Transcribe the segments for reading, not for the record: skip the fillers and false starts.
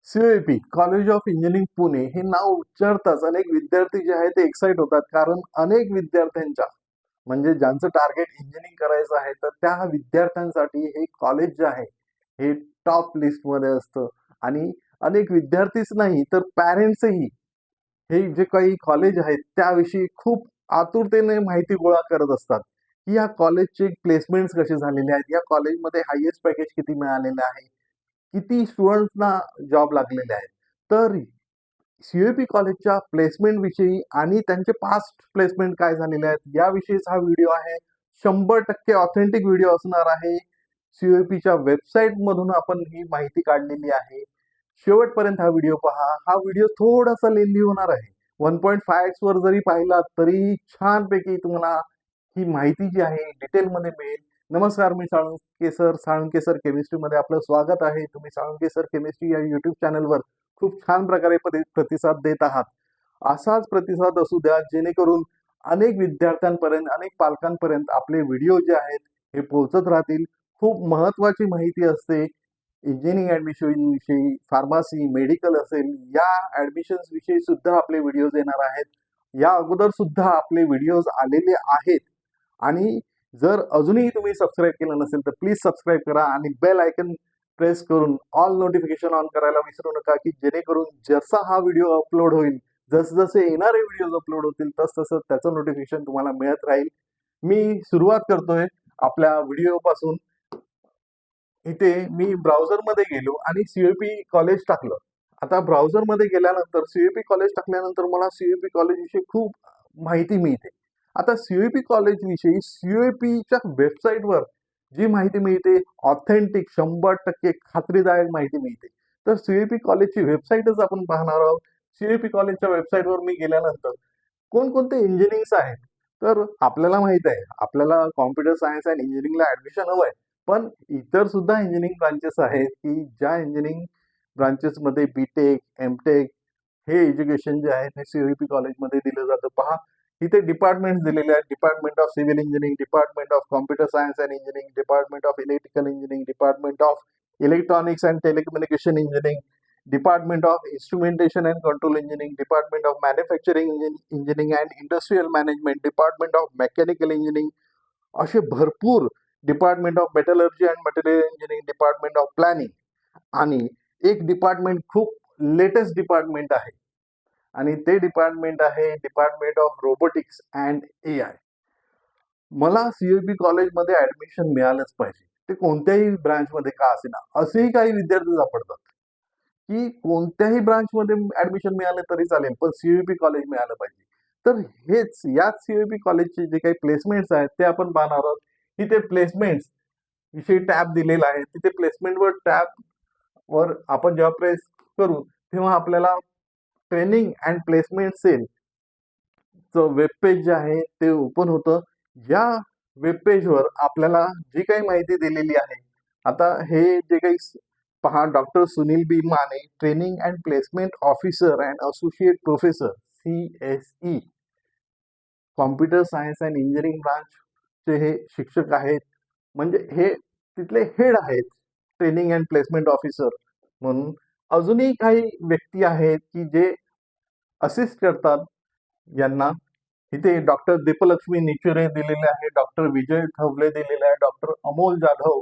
COEP college of engineering Pune हे नाव उच्चारताच अनेक विद्यार्थी जे आहेत ते एक्साइट होतात, कारण अनेक विद्यार्थ्यांच्या म्हणजे ज्यांचं टार्गेट इंजिनिअरिंग करायचं आहे तर त्या विद्यार्थ्यांसाठी हे कॉलेज जे आहे हे टॉप लिस्ट मध्ये असतं. आणि अनेक विद्यार्थीच नाही तर पॅरेंट्सही हे जे काही कॉलेज आहेत त्याविषयी खूप आतुरतेने माहिती गोळा करत असतात, की या कॉलेजचे प्लेसमेंट्स कसे झालेले आहेत, या कॉलेजमध्ये हायएस्ट पॅकेज किती मिळालेलं आहे, किती स्टुडंट्सना जॉब लागलेले आहेत. तर सीईपी कॉलेजच्या प्लेसमेंट विषयी आणि त्यांचे पास्ट प्लेसमेंट काय झालेले आहेत याविषयीचा हा व्हिडिओ आहे. 100% ऑथेंटिक व्हिडिओ असणार आहे. सीईपीच्या वेबसाईट मधून आपण ही माहिती काढलेली आहे. शेवटपर्यंत हा व्हिडिओ पहा. हा व्हिडिओ थोडासा लेंदी होणार आहे. 1.5x वर जरी पाहिला तरी छानपैकी तुम्हाला ही माहिती जी आहे डिटेलमध्ये मिळेल. नमस्कार, मी साळुंके सर केमिस्ट्रीमध्ये आपलं स्वागत आहे. तुम्ही साळुंके सर केमिस्ट्री या युट्यूब चॅनलवर खूप छान प्रकारे प्रतिसाद देत आहात. असाच प्रतिसाद असू द्या, जेणेकरून अनेक विद्यार्थ्यांपर्यंत, अनेक पालकांपर्यंत आपले व्हिडिओ जे आहेत हे पोहोचत राहतील. खूप महत्वाची माहिती असते इंजिनिअरिंग ऍडमिशन विषयी, फार्मसी, मेडिकल असेल, या ऍडमिशन्स विषयी सुद्धा आपले व्हिडिओज येणार आहेत. या अगोदर सुद्धा आपले व्हिडिओज आलेले आहेत. आणि जर अजूनही तुम्ही सबस्क्राईब केलं नसेल तर प्लीज सबस्क्राईब करा आणि बेल आयकन प्रेस करून ऑल नोटिफिकेशन ऑन करायला विसरू नका, की जेणेकरून जसा हा व्हिडिओ अपलोड होईल, जसजसे येणारे व्हिडिओज अपलोड होतील तसं त्याचं नोटिफिकेशन तुम्हाला मिळत राहील. मी सुरुवात करतोय आपल्या व्हिडिओ पासून. इथे मी ब्राउझर मध्ये गेलो आणि सीईपी कॉलेज टाकलं. आता ब्राउझर मध्ये गेल्यानंतर सीईपी कॉलेज टाकल्यानंतर मला सीईपी कॉलेज विषयी खूप माहिती मिळते. आता सीईपी कॉलेज विषयी सीईपीच्या वेबसाईटवर जी माहिती मिळते ऑथेंटिक 100% खात्रीदायक माहिती मिळते. तर सीईपी कॉलेजची वेबसाईटच आपण पाहणार आहोत. सीईपी कॉलेजच्या वेबसाईटवर मी गेल्यानंतर कोणकोणते इंजिनिअरिंग्स आहेत, तर आपल्याला माहित आहे आपल्याला कॉम्प्युटर सायन्स अँड इंजिनिअरिंगला ऍडमिशन हवंय. पण इतर सुद्धा इंजिनिअरिंग ब्रांचेस आहेत, की ज्या इंजिनिअरिंग ब्रांचेसमध्ये बीटेक, एमटेक हे एज्युकेशन जे आहे ते सीईपी कॉलेजमध्ये दिलं जातं. पहा, इथे डिपार्टमेंट्स दिलेले आहेत. Department of civil engineering, department of computer science and engineering, department of electrical engineering, department of electronics and telecommunication engineering, department of instrumentation and control engineering, department of manufacturing engineering and industrial management, department of mechanical engineering, असे भरपूर department of metallurgy and material engineering, department of planning. आणि एक department खूप latest department आहे आणि ते department आहे department of robotics and AI. मला सीईपी कॉलेजमध्ये ऍडमिशन मिळालंच पाहिजे, ते कोणत्याही ब्रांचमध्ये का असेना. असेही काही विद्यार्थी सापडतात की कोणत्याही ब्रांचमध्ये ऍडमिशन मिळालं तरी चालेल, पण सीईपी कॉलेज मिळालं पाहिजे. तर हेच याच सीईपी कॉलेजचे जे काही प्लेसमेंट्स आहेत ते आपण पाहणार आहोत. इथे प्लेसमेंट्स विषयी टॅब दिलेला आहे. तिथे प्लेसमेंटवर टॅब वर आपण जेव्हा प्रेस करू तेव्हा आपल्याला training and placement cell web page जे आहे ते ओपन होतं. या वेब पेजवर आपल्याला जी काही माहिती दिलेली आहे, आता हे जे काही पहा, doctor Sunil B Mane, training and placement officer and associate professor CSE, computer science and engineering ब्रांचचे हे शिक्षक आहेत. म्हणजे हे तिथले हेड आहेत ट्रेनिंग अँड प्लेसमेंट ऑफिसर म्हणून. अजूनही काही व्यक्ती आहेत की जे असिस्ट करतात यांना. इथे डॉक्टर दीपलक्ष्मी निचुरे दिलेले आहे, डॉक्टर विजय थवले दिलेले आहे, डॉक्टर अमोल जाधव,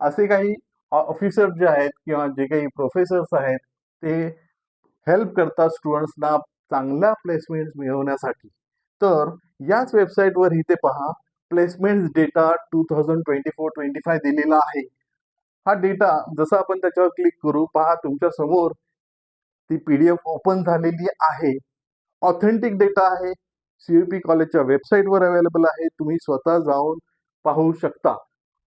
असे काही ऑफिसर जे आहेत किंवा जे काही प्रोफेसर्स आहेत ते हेल्प करतात स्टुडंट्सना चांगल्या प्लेसमेंट मिळवण्यासाठी. तर याच वेबसाईटवर इथे पहा, प्लेसमेंट डेटा 2024-25 दिलेला आहे. हा डेटा जसा आपण त्याच्यावर क्लिक करू, पहा तुमच्या समोर ती PDF ओपन झालेली आहे. ऑथेंटिक डेटा आहे. सीईपी कॉलेजच्या वेबसाईटवर अवेलेबल आहे. तुम्ही स्वतः जाऊन पाहू शकता.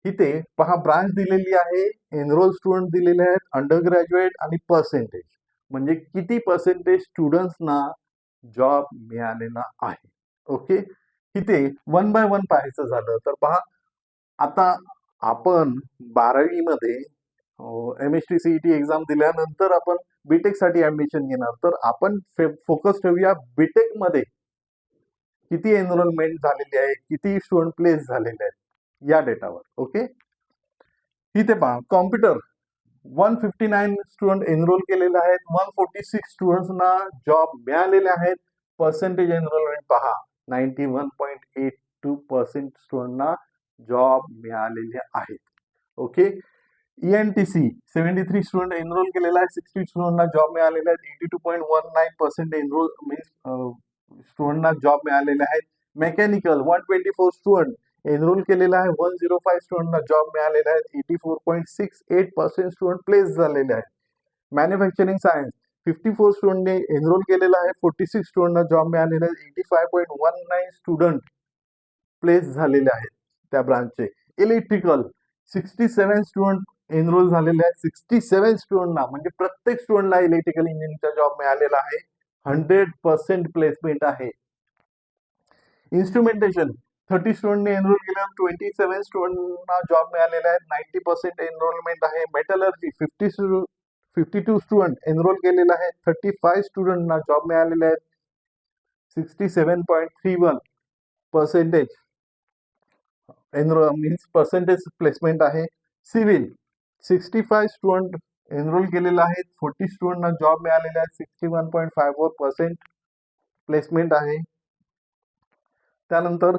इथे पहा, ब्रांच दिलेली आहे, एनरोल स्टुडंट दिलेले आहेत, अंडर ग्रॅज्युएट आणि पर्सेंटेज, म्हणजे किती पर्सेंटेज स्टुडंट्सना जॉब मिळालेला आहे. ओके, इथे वन बाय वन पाहायचं झालं तर पहा, आता आपण 12वी मध्ये MST CET एक्झाम दिल्यानंतर आपण बीटेक साठी ऍडमिशन घेणार. तर आपण फोकस ठेवूया बीटेक मध्ये किती एनरोलमेंट झालेली आहे, किती स्टुडंट प्लेस झालेले आहेत या डेटावर. ओके, इथे पहा, कॉम्प्युटर 159 स्टुडंट एनरोल केलेले आहेत. 146 स्टुडंट्सना जॉब मिळालेले आहेत. पर्सेंटेज एनरोलमेंट पहा, 91.82% स्टुडंटना जॉब मिळालेले आहेत. ओके. ENTC 73 स्टुडंट एनरोल केलेला आहे. 60 स्टुडंटना जॉब मिळालेले आहेत. 82.19% एनरोल मीन्स स्टुडंटना जॉब मिळालेले आहेत. मेकॅनिकल 124 स्टुडंट एनरोल केलेला आहे. 105 स्टुडंटना जॉब मिळालेले आहेत. 84.68% स्टुडंट प्लेस झालेले आहेत. मॅन्युफॅक्चरिंग सायन्स 54 स्टुडंटने एनरोल केलेला आहे. 46 स्टुडंटना जॉब मिळालेले आहेत. 85.19 स्टुडंट प्लेस झालेले आहेत त्या ब्रांचचे. इलेक्ट्रिकल 67 स्टुडंट एनरोल झालेले आहेत. 67 स्टुडंटना म्हणजे प्रत्येक स्टुडंटला इलेक्ट्रिकल इंजिनिअरिंगचा जॉब मिळालेला आहे. 100% प्लेसमेंट आहे. इन्स्ट्रुमेंटेशन 30 स्टुडंटने एनरोल केल्यावर 27 स्टुडंटना जॉब मिळालेला आहे. 90% एनरोलमेंट आहे. मेटलर्जी 52 स्टुडंट एनरोल केलेला आहे. 35 स्टुडंटना जॉब मिळालेले आहेत. 67.31% एनरोल मीन्स पर्सेंटेज प्लेसमेंट आहे. सिव्हिल 65 स्टुडंट एनरोल केलेला आहे. 40 स्टुडंटना जॉब मिळालेला आहे. 61.54% प्लेसमेंट आहे. त्यानंतर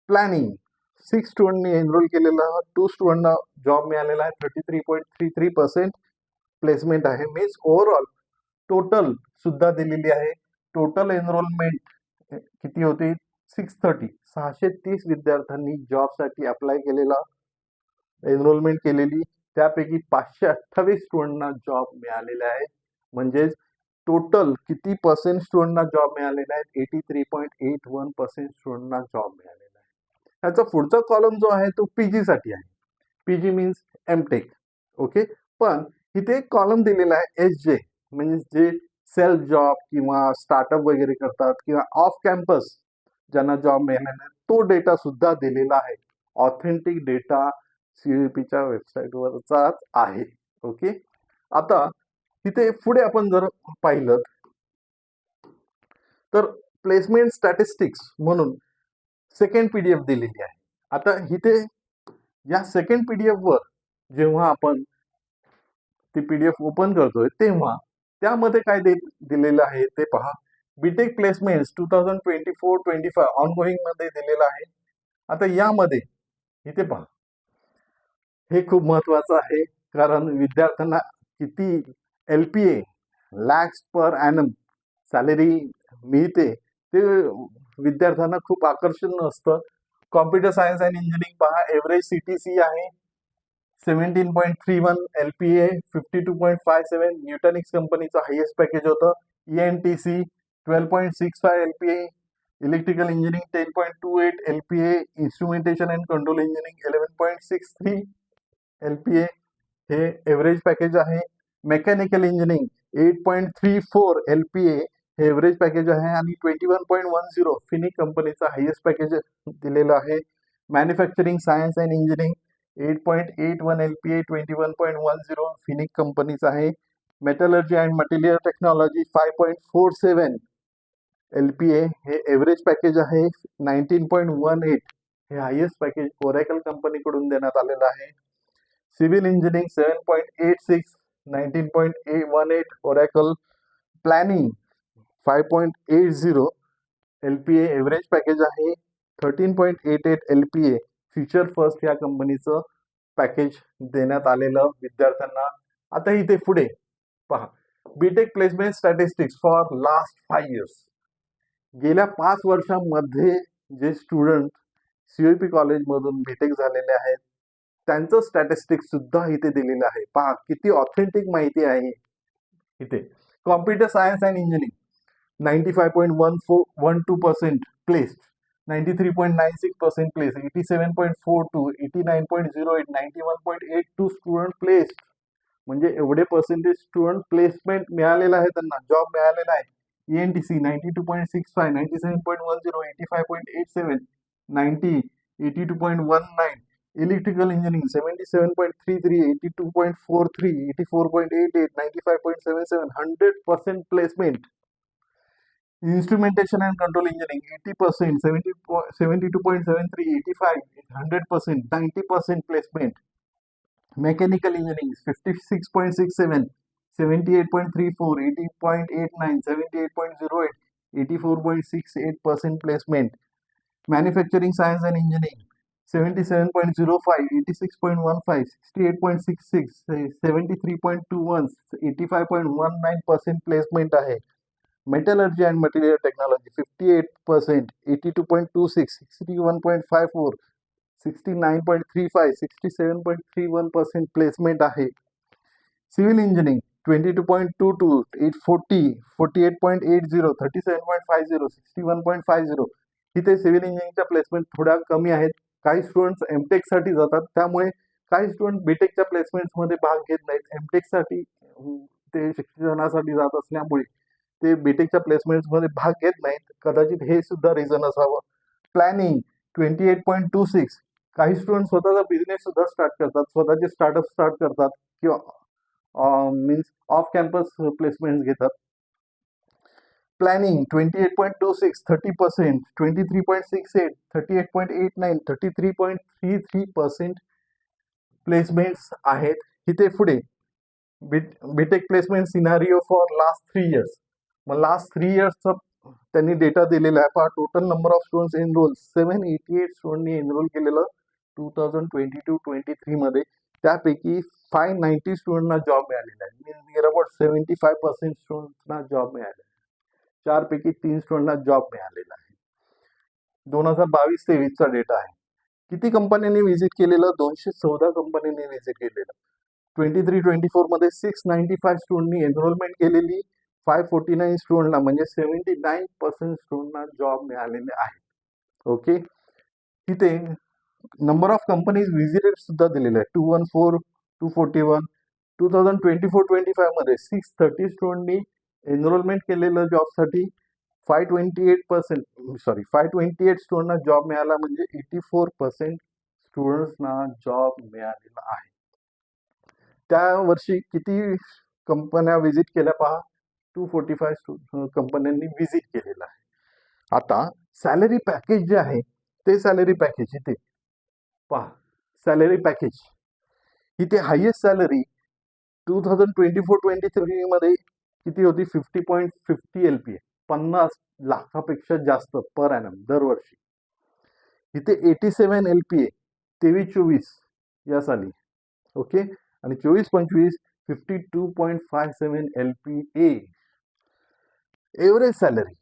प्लॅनिंग 6 स्टुडंटनी एनरोल केलेला, 2 स्टुडंटना जॉब मिळालेला आहे. 33.33% प्लेसमेंट आहे. मीन्स ओव्हरऑल टोटल सुद्धा दिलेली आहे. टोटल एनरोलमेंट किती होती? 630 विद्यार्थ्यांनी जॉबसाठी अप्लाय केलेला, एनरोलमेंट केलेली. त्यापैकी 528 स्टुडंटना जॉब मिळालेले आहे. म्हणजेच टोटल किती पर्सेंट स्टुडंटना जॉब मिळालेला आहे? 83.81% स्टुडंटना जॉब मिळालेला आहे. ह्याचा पुढचा कॉलम जो आहे तो पीजी साठी आहे. PG means M Tech. ओके. पण इथे एक कॉलम दिलेला आहे SJ, म्हणजे जे सेल्फ जॉब किंवा स्टार्टअप वगैरे करतात किंवा ऑफ कॅम्पस ज्यांना जॉब मिळालेला आहे, तो डेटा सुद्धा दिलेला आहे. ऑथेंटिक डेटा CUEPच्या वेबसाईटवरचाच आहे. ओके. आता तिथे पुढे आपण जर पाहिलं तर प्लेसमेंट स्टॅटिस्टिक्स म्हणून सेकंड PDF दिलेली आहे. आता इथे या सेकंड PDF वर जेव्हा आपण ती PDF ओपन करतोय तेव्हा त्यामध्ये काय दिलेलं आहे ते पहा. बीटेक प्लेसमेंट 2024-25 ऑनगोईंग मध्ये दिलेलं आहे. आता यामध्ये इथे पहा, हे खूप महत्वाचं आहे कारण विद्यार्थ्यांना किती LPA lakhs per annum salary मिळते ते विद्यार्थ्यांना खूप आकर्षण असतं. कॉम्प्युटर सायन्स अँड इंजिनिअरिंग पहा, एव्हरेज CTC आहे 17.31 LPA, 52.57 न्यूटनिक्स कंपनीचं हायेस्ट पॅकेज होतं. ENTC 12.65 LPA, electrical engineering 10.28 LPA, instrumentation and control engineering 11.63 LPA हे एव्हरेज पॅकेज आहे. मेकॅनिकल इंजिनिअरिंग 8.34 LPA हे एव्हरेज पॅकेज आहे आणि 21.10 फिनिक कंपनीचा हायेस्ट पॅकेज दिलेलं आहे. Manufacturing science and engineering 8.81 LPA, 21.10 फिनिक कंपनीचा आहे. Metallurgy and material technology 5.47 LPA हे एव्हरेज पॅकेज आहे. 19.18 हे हायेस्ट पॅकेज ओरॅकल कंपनीकडून देण्यात आलेलं आहे. Civil engineering 7.86 19.18 oracle. Planning 5.80 LPA average package आहे. 13.88 LPA फ्युचर फर्स्ट या कंपनीचं पॅकेज देण्यात आलेलं विद्यार्थ्यांना. आता इथे पुढे पहा, B Tech placement statistics for last 5 years. गेल्या 5 वर्षांमध्ये जे स्टुडंट CUEP कॉलेजमधून बीटेक झालेले आहेत त्यांचं स्टॅटिस्टिक्स सुद्धा इथे दिलेलं आहे. पहा किती ऑथेंटिक माहिती आहे इथे. Computer science and engineering 95.12% placed, 93.96% place, 87.42, 89.08, 91.82 student placed. म्हणजे एवढे पर्सेंटेज स्टुडंट प्लेसमेंट मिळालेला आहे, त्यांना जॉब मिळालेला आहे. ENTC 92.65, 97.10, 85.87, 90, 82.19. Electrical engineering 77.33, 82.43, 84.88, 95.77, 100% placement. Instrumentation and control engineering 80%, 72.73, 85, 100%, 90% placement. Mechanical engineering 56.67, 78.34, 80.89, 78.08, 84.68% placement. Manufacturing science and engineering 77.05, 86.15, 68.66, 73.21, 85.19% placement आहे. Metallurgy and material technology 58%, 82.26, 61.54, 69.35, 67.31% placement आहे. Civil engineering 22.22, 840, 48.80, 37.50, 61.50. इथे सिव्हिल इंजिनिअरिंगच्या प्लेसमेंट थोड्या कमी आहेत. काही स्टुडंट्स एमटेक साठी जातात, त्यामुळे काही स्टुडंट बीटेकच्या प्लेसमेंट्समध्ये भाग घेत नाहीत. एमटेक साठी ते शिक्षणासाठी जात असल्यामुळे ते बीटेकच्या प्लेसमेंट्समध्ये भाग घेत नाहीत. कदाचित हे सुद्धा रिझन असावं. प्लॅनिंग 28.26, काही स्टुडंट स्वतःचा बिझनेस सुद्धा स्टार्ट करतात, स्वतःचे स्टार्टअप स्टार्ट करतात किंवा मीन्स ऑफ कॅम्पस प्लेसमेंट घेतात. Planning 28.26, 30%, 23.68, 38.89, 33.33% प्लेसमेंट्स आहेत. इथे पुढे BTech placement scenario for last 3 years. मग लास्ट 3 इयर्सचा त्यांनी डेटा दिलेला आहे. पहा, total number of students enrol 788 स्टुडंटनी एनरोल केलेलं 2022-23 मध्ये. त्यापैकी 590 स्टुडंटना जॉब मिळालेला आहे. मीन्स नियर अबाउट 75% स्टुडंट्सना जॉब मिळाले. 4 पैकी 3 स्टुडंटना जॉब मिळालेला आहे. 2022-23 चा डेटा आहे. किती कंपन्यांनी व्हिजिट केलेलं? 214 कंपन्यांनी व्हिजिट केलेलं. 23-24 मध्ये 695 स्टुडंटनी एनरोलमेंट केलेली. 549 स्टुडंटला म्हणजे 79% स्टुडंटना जॉब मिळालेले आहे. ओके, तिथे नंबर ऑफ कंपनीज व्हिजिटेड सुद्धा दिलेलं आहे. 214, 241. 2024-25 मध्ये 630 स्टुडंटनी एनरोलमेंट केलेलं जॉबसाठी. 528 स्टुडंटना जॉब मिळाला, म्हणजे 84% स्टुडंट्सना जॉब मिळालेला आहे. त्या वर्षी किती कंपन्या व्हिजिट केल्या? पहा, 245 कंपन्यांनी व्हिजिट केलेलं आहे. आता सॅलरी पॅकेज जे आहे ते सॅलरी पॅकेज इथे पहा. सॅलरी पॅकेज इथे हायेस्ट सॅलरी 2024-23 मध्ये किती होती? 50.50 LPA, 50 लाखापेक्षा जास्त पर ॲनम दरवर्षी. इथे 87 LPA 23-24 या साली. ओके, आणि 24-25 52.57 LPA एव्हरेज सॅलरी.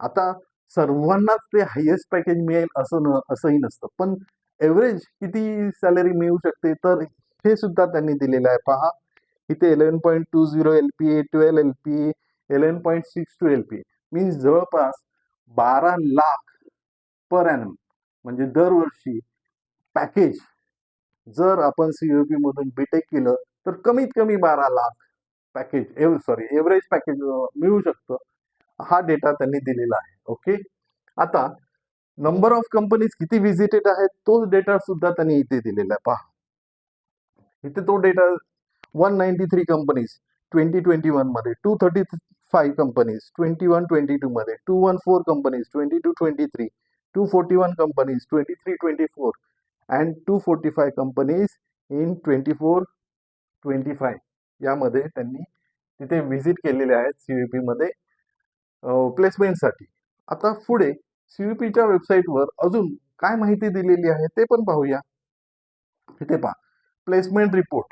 आता सर्वांनाच ते हायेस्ट पॅकेज मिळेल असंही नसतं, पण एव्हरेज किती सॅलरी मिळू शकते तर हे सुद्धा त्यांनी दिलेलं आहे. पहा, इथे 11.20 LPA, 12 LPA, 11.62 LPA, मीन्स जवळपास 12 लाख पर ॲनम, म्हणजे दरवर्षी पॅकेज. जर आपण सीयूपी मधून बीटेक केलं तर कमीत कमी 12 लाख पॅकेज एव्हरेज पॅकेज मिळू शकतं. हा डेटा त्यांनी दिलेला आहे. ओके, आता नंबर ऑफ कंपनीज किती व्हिजिटेड आहेत तोच डेटा सुद्धा त्यांनी इथे दिलेला आहे. पहा, इथे तो डेटा 193 कंपनीज 2021 मध्ये, 235 कंपनीज 21-22 मध्ये, 214 companies 22-23, 241 companies 23-24 and 245 companies in 24-25 यामध्ये त्यांनी तिथे व्हिजिट केलेले आहेत सीयूपी मध्ये प्लेसमेंटसाठी. आता पुढे सीयूपीच्या वेबसाईटवर अजून काय माहिती दिलेली आहे ते पण पाहूया. इथे पहा, प्लेसमेंट रिपोर्ट.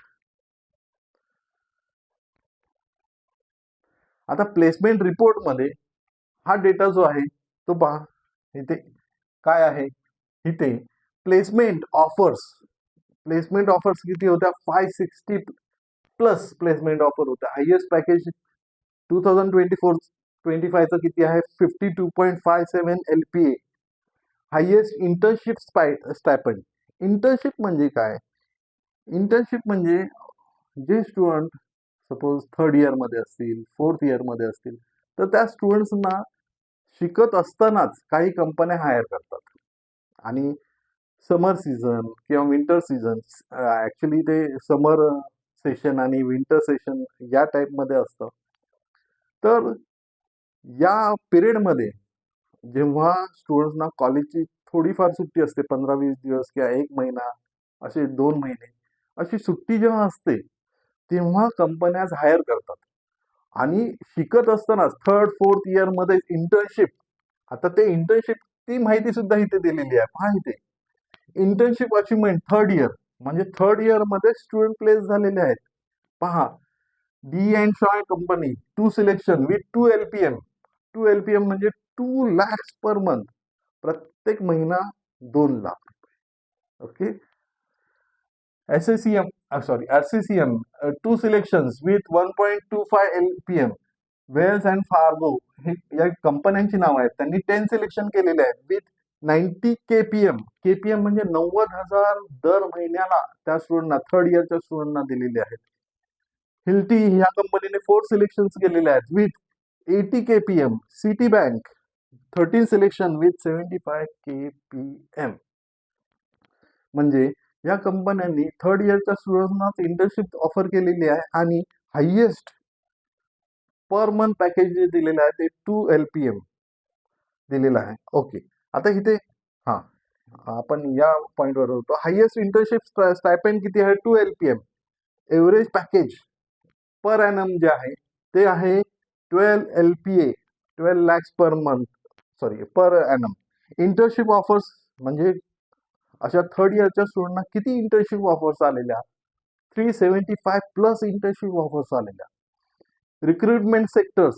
आता प्लेसमेंट रिपोर्ट मध्ये हा डेटा जो आहे तो पहा. इथे काय आहे? इथे प्लेसमेंट ऑफर्स किती होत्या? 560 प्लस प्लेसमेंट ऑफर होत्या. हायेस्ट पॅकेज 2024-25 चं किती आहे? 52.57 LPA. Highest internship stipend. Internship म्हणजे काय? इंटर्नशिप म्हणजे जे स्टुडंट सपोज 3rd इयर मध्ये असतील, 4th इयर मध्ये असतील, तर त्या स्टुडंट्सना शिकत असतानाच काही कंपन्या हायर करतात. आणि समर सीझन किंवा विंटर सीझन, ऍक्च्युली ते समर सेशन आणि विंटर सेशन या टाईपमध्ये असतं. तर या पिरियडमध्ये जेव्हा स्टुडंट्सना कॉलेजची थोडीफार सुट्टी असते, 15-20 दिवस किंवा 1 महिना, असे 2 महिने, अशी सुट्टी जेव्हा असते तेव्हा कंपन्या हायर करतात. आणि शिकत असतानाच थर्ड फोर्थ इयर मध्ये इंटर्नशिप, आता ते इंटर्नशिप ती माहिती सुद्धा इथे दिलेली आहे. पहा इथे इंटर्नशिप अचिव्हमेंट थर्ड इयर, म्हणजे थर्ड इयर मध्ये स्टुडंट प्लेस झालेले आहेत. पहा, D and Shaw company two selection with 2 LPM. 2 LPM म्हणजे 2 lakhs पर मंथ, प्रत्येक महिना 2 lakh. Okay. SACM, sorry RCCM, 2 selections with 1.25 LPM. Wells and Fargo हे या कंपन्यांची नाव आहेत. त्यांनी 10 सिलेक्शन केलेले आहेत विथ 90 KPM. KPM म्हणजे 90,000 दर महिन्याला त्या स्टुडंटना, थर्ड इयरच्या स्टुडंटना दिलेले आहेत. हिल्टी ह्या कंपनीने 4 सिलेक्शन केलेले आहेत with 80 KPM. City bank 13 selection with 75 KPM. म्हणजे या कंपन्यांनी थर्ड इयरच्या स्टुडंटना इंटर्नशिप ऑफर केलेली आहे आणि हायएस्ट पर मंथ पॅकेज जे दिलेलं आहे ते 2 LPM दिलेलं आहे. ओके. आता इथे हा आपण या पॉइंटवर होतो. हायएस्ट इंटर्नशिप स्टायपेंड किती आहे? 2 LPM. Average package per annum जे आहे ते आहे 12 LPA, 12 lakhs per month, sorry per annum. Internship offers म्हणजे अशा थर्ड इयरच्या स्टुडंटना किती इंटर्नशिप ऑफर्स आलेल्या? 375 प्लस इंटर्नशिप ऑफर्स आलेल्या. रिक्रुटमेंट सेक्टर्स,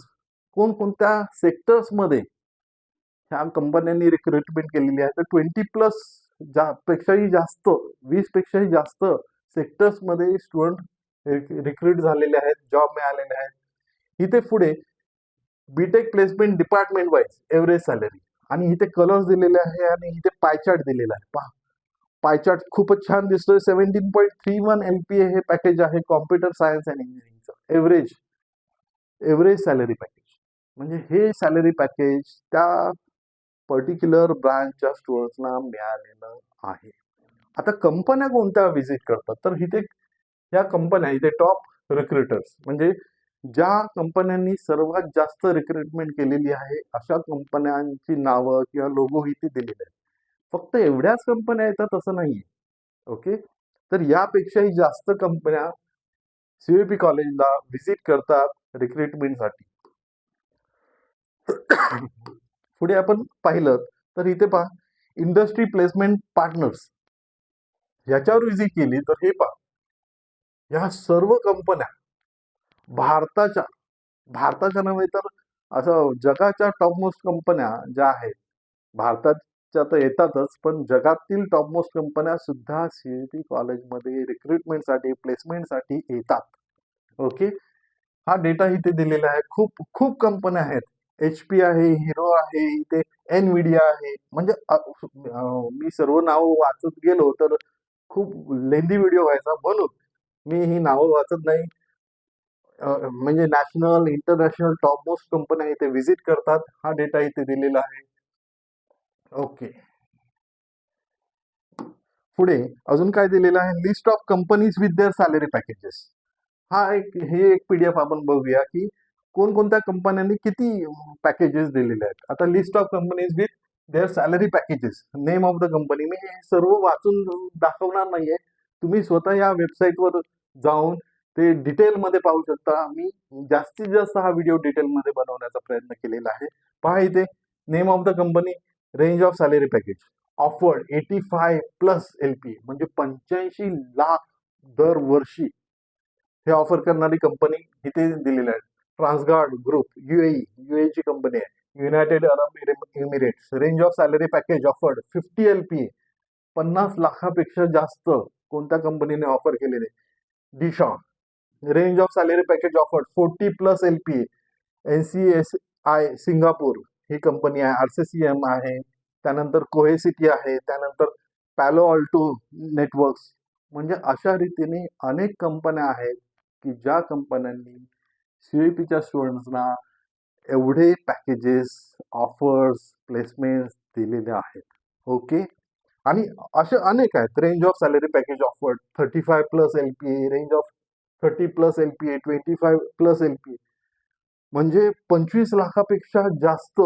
कोणकोणत्या सेक्टर्समध्ये ह्या कंपन्यांनी रिक्रुटमेंट केलेली आहे? तर 20+ पेक्षाही जास्त, 20 पेक्षाही जास्त सेक्टर्समध्ये स्टुडंट रिक्रूट झालेले आहेत, जॉब मिळालेले आहेत. इथे पुढे BTech placement department wise average salary, आणि इथे कलर्स दिलेले आहे आणि इथे पायचार्ट दिलेला आहे. पहा, पायचार्ट खूपच छान दिसतोय. 17.31 LPA हे पॅकेज आहे कॉम्प्युटर सायन्स अँड इंजिनिअरिंगचं एव्हरेज सॅलरी पॅकेज. म्हणजे हे सॅलरी पॅकेज त्या पर्टिक्युलर ब्रांचच्या स्टुडंट्सना मिळालेलं आहे. आता कंपन्या कोणत्या व्हिजिट करतात? तर इथे या कंपन्या, इथे टॉप रिक्रुटर्स म्हणजे ज्या कंपन्यांनी सर्वात जास्त रिक्रुटमेंट केलेली आहे अशा कंपन्यांची नावं किंवा लोगो इथे दिलेले आहेत. फक्त एवढ्याच कंपन्या येतात असं नाहीये. ओके. तर यापेक्षाही जास्त कंपन्या CUEP कॉलेजला व्हिजिट करतात रिक्रुटमेंटसाठी. पुढे आपण पाहिलं तर इथे पहा, इंडस्ट्री प्लेसमेंट पार्टनर्स याच्यावर व्हिजिट केली तर हे पहा, या सर्व कंपन्या भारताच्या नव्हे तर असं जगाच्या टॉपमोस्ट कंपन्या ज्या आहेत, भारताच्या तर येतातच, पण जगातील टॉपमोस्ट कंपन्या सुद्धा CUEP कॉलेजमध्ये रिक्रुटमेंटसाठी, प्लेसमेंटसाठी येतात. ओके. हा डेटा इथे दिलेला आहे. खूप खूप कंपन्या आहेत. HP आहे, हिरो आहे, इथे NVIDIA आहे. म्हणजे मी सर्व नाव वाचत गेलो तर खूप लेंदी व्हिडिओ व्हायचा, म्हणून मी ही नावं वाचत नाही. म्हणजे नॅशनल, इंटरनॅशनल टॉपमोस्ट कंपन्या इथे व्हिजिट करतात. हा डेटा इथे दिलेला आहे. ओके. पुढे अजून काय दिलेलं आहे? List of companies with their salary packages. हे एक PDF आपण बघूया की कोणकोणत्या कंपन्यांनी किती पॅकेजेस दिलेले आहेत. आता list of companies with their salary packages, name of the company. मी हे सर्व वाचून दाखवणार नाहीये, तुम्ही स्वतः या वेबसाईटवर जाऊन ते डिटेलमध्ये पाहू शकता. मी जास्तीत जास्त हा व्हिडिओ डिटेलमध्ये बनवण्याचा प्रयत्न केलेला आहे. पहा इथे name of the company, range of salary package offered 85+ LPA, म्हणजे 85 लाख दरवर्षी हे ऑफर करणारी कंपनी इथे दिलेली आहे. ट्रान्सगार्ड ग्रुप UAE ची कंपनी आहे. United Arab Emirates, range of salary package offered 50 LPA, 50 लाखापेक्षा जास्त कोणत्या कंपनीने ऑफर केलेले? डिशॉन, range of salary package offered 40+ LPA. NCSI Singapore ही कंपनी आहे. RCCM आहे, त्यानंतर कोहेसिटी आहे, त्यानंतर पॅलो ऑल्टो नेटवर्क्स. म्हणजे अशा रीतीने अनेक कंपन्या आहेत की ज्या कंपन्यांनी CUEPच्या स्टुडंट्सना एवढे पॅकेजेस, ऑफर्स, प्लेसमेंट दिलेले आहेत. ओके. आणि असे अनेक आहेत. Range of salary package offered 35+ LPA, range of 30+ LPA, 25+ LPA, म्हणजे 25 लाखापेक्षा जास्त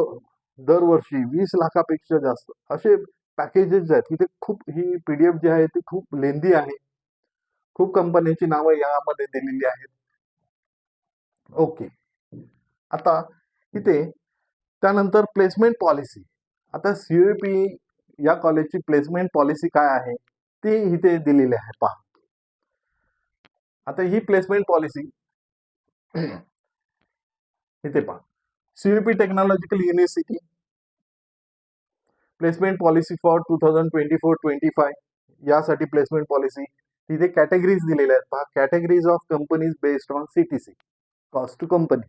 दरवर्षी, 20 लाखापेक्षा जास्त असे पॅकेजेस आहेत. इथे खूप, ही PDF जी आहे ती खूप लेंदी आहे, खूप कंपन्यांची नावं यामध्ये दिलेली आहेत. ओके. आता इथे त्यानंतर प्लेसमेंट पॉलिसी. आता CUEP या कॉलेजची प्लेसमेंट पॉलिसी काय आहे ते इथे दिलेले आहे पहा. आता ही प्लेसमेंट पॉलिसी इथे पहा. CUEP technological university placement policy for 2024-25 यासाठी प्लेसमेंट पॉलिसी तिथे कॅटेगरीज दिलेल्या आहेत पहा. Categories of companies based on CTC cost to company.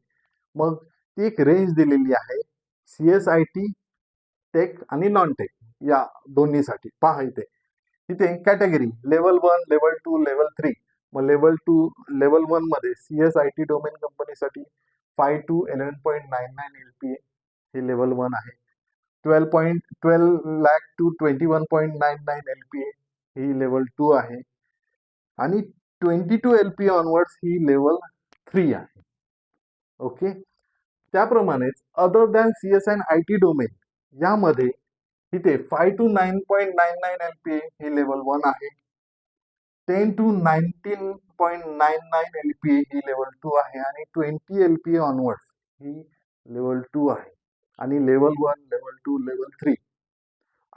मग ती एक रेंज दिलेली आहे CSIT टेक आणि नॉन टेक या दोन्हीसाठी. पहा इथे कॅटेगरी लेवल 1, लेवल 2, लेवल 3. मग लेवल 1 मध्ये CSIT डोमेन कंपनीसाठी 5 to 11.99 LPA हे लेवल 1 आहे. 12 lakh to 21.99 LPA he level 2 आहे आणि 22 LPA ऑनवर्ड्स ही लेवल 3 आहे. ओके. त्याप्रमाणेच अदर दॅन CSIT डोमेन यामध्ये इथे 5 to 9.99 LPA ही लेवल 1 आहे. 10 to 19.99 LPA ही लेवल 2 आहे आणि 20 LPA ऑनवर्ड्स ही लेवल 2 आहे आणि लेवल 1, लेवल 2, लेवल 3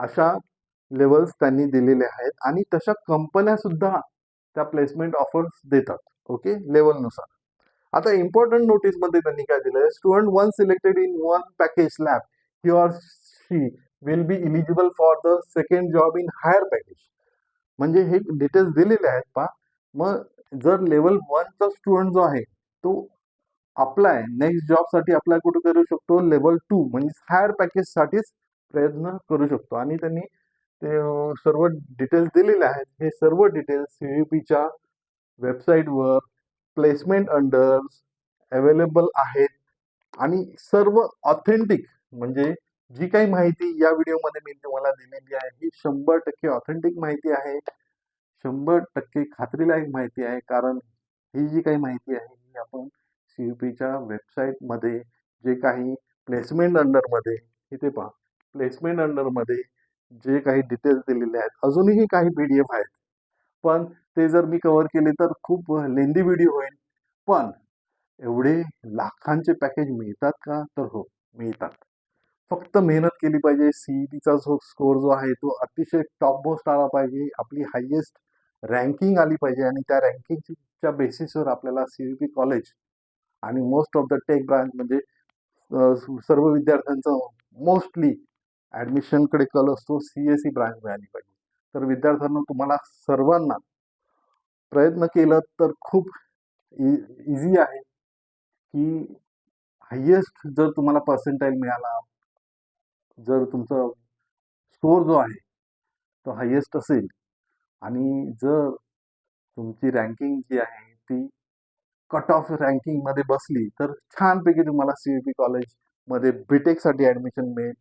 अशा लेवल्स त्यांनी दिलेले आहेत आणि तशा कंपन्या सुद्धा त्या प्लेसमेंट ऑफर्स देतात. ओके, लेवलनुसार. आता इम्पॉर्टंट नोटीस मध्ये त्यांनी काय दिलंय, student one selected in one package लॅब he or she will be eligible for the second job in higher package. म्हणजे हे डिटेल्स दिलेले आहेत पहा. मग जर लेवल 1 चा स्टुडंट जो आहे तो अप्लाय नेक्स्ट जॉब साठी अप्लाय कुठे करू शकतो, लेवल 2 म्हणजे हायर पॅकेज साठीच प्रयत्न करू शकतो आणि त्यांनी ते सर्व डिटेल्स दिलेले आहेत. हे सर्व डिटेल्स CUEPच्या वेबसाईटवर प्लेसमेंट अंडर्स अवेलेबल आहेत आणि सर्व ऑथेंटिक म्हणजे जी काही माहिती या व्हिडिओमध्ये मी तुम्हाला दिलेली आहे ही 100% ऑथेंटिक माहिती आहे, 100% खात्रीलायक माहिती आहे. कारण ही जी काही माहिती आहे ही आपण CUEPच्या वेबसाईटमध्ये जे काही प्लेसमेंट अंडरमध्ये इथे पहा, प्लेसमेंट अंडरमध्ये जे काही डिटेल्स दिलेले आहेत, अजूनही काही PDF आहेत, पण ते जर मी कव्हर केले तर खूप लेंदी व्हिडिओ होईल. पण एवढे लाखांचे पॅकेज मिळतात का? तर हो, मिळतात. फक्त मेहनत केली पाहिजे. CETचा जो स्कोर जो आहे तो अतिशय टॉप मोस्ट आला पाहिजे, आपली हायेस्ट रँकिंग आली पाहिजे आणि त्या रँकिंगच्या बेसिसवर आपल्याला CUEP कॉलेज आणि most of the tech branch म्हणजे सर्व विद्यार्थ्यांचं मोस्टली ऍडमिशनकडे कल असतो, CSE ब्रांच मिळाली पाहिजे. तर विद्यार्थ्यांना तुम्हाला सर्वांना प्रयत्न केलं तर खूप इझी आहे की हायेस्ट जर तुम्हाला पर्सेंटाईल मिळाला, जर तुमचा स्कोर जो आहे तो हायेस्ट असेल आणि जर तुमची रँकिंग जी आहे ती कट ऑफ रँकिंग मध्ये बसली तर छानपैकी तुम्हाला CUEP कॉलेजमध्ये बीटेक साठी ऍडमिशन मिळेल.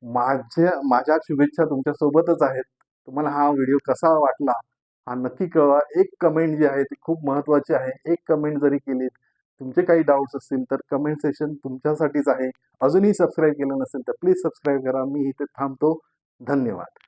माझ्या शुभेच्छा तुमच्या सोबतच आहेत. तुम्हाला हा व्हिडिओ कसा वाटला हा नक्की कळवा. एक कमेंट जी आहे ती खूप महत्वाची आहे. एक कमेंट जरी केलीत, तुमचे काही डाऊट्स असतील तर कमेंट सेक्शन तुमच्यासाठीच आहे. अजूनही सबस्क्राईब केलं नसेल तर प्लीज सबस्क्राईब करा. मी इथे थांबतो. धन्यवाद.